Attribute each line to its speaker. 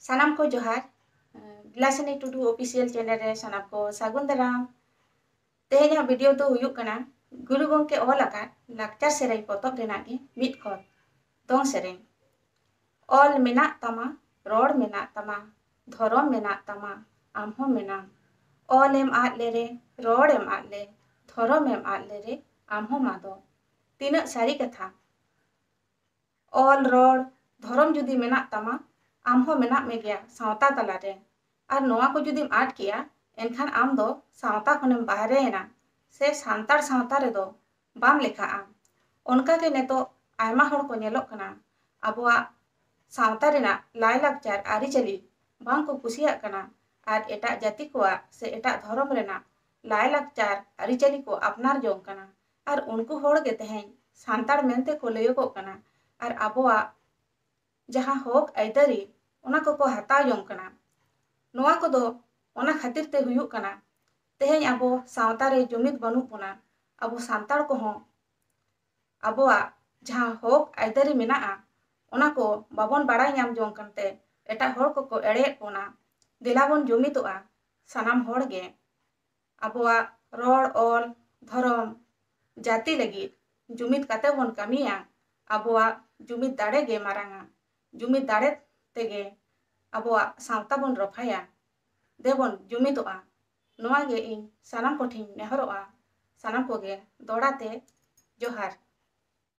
Speaker 1: सानाम को जोहार बिलासिनी Tudu official channel रे सानाम को सागुन दाराम तेहेना वीडियो दो हुयुग कना गुरु गंके ऑल आका लाक्चर सेरें पोतब रेना गे मिट खत दोंग सेरें ऑल मेना तमा रोड मेना तमा धरम मेना तमा आमहो मेना ऑल एम आद ले रे रोड एम आद ले धरम एम आद ले रे आमहो मादो तीना सारी कथा ऑल रोड धरम जुदी मेना तमा आमहो मेना में गया सावता तलारे और नोआ को जुदीम आद किया एनखान आम दो सावता खनेम बाहरेना से सांतार सावता रे दो बाम लेखा उनका के नेतो आयमा हड़ को नेलोग कना अबुआ सावता रेना लाय लाकचार आरिचली बांग को कुसिया कना और एटा जाति को से एटा धर्म रेना लाय लाकचार आरिचली को अपनार जोंग कना और उनको होड़ गे तेहें सांतार मेनते को लयो कना और अबुआ जहाँ होक आइदारी उना को हता जोंग कना नोआ को दो उना खातिर ते हुयुग कना तेहें अबो सावता रे जुमिद बनु पुना अबो सांतार को हो अबोआ जहाँ होक आइदारी मेना उना को बाबन बाड़ाय नाम जोंग कनते एटा होड़ को एड़े पुना दिलाबन जुमिदोआ सानाम होड़ गे अबोआ रोड ऑल धरम जाति लगी जुमिद काते बन कमिया अबोआ जुमिद दाड़े गे मारांगा जुमिद दाड़े तेगे अबोआ सावता बन रफाया देबन जुमिदोआ नोआ गे इन सानाम कोठिन नेहरोआ सानाम को गे दोड़ाते जोहार।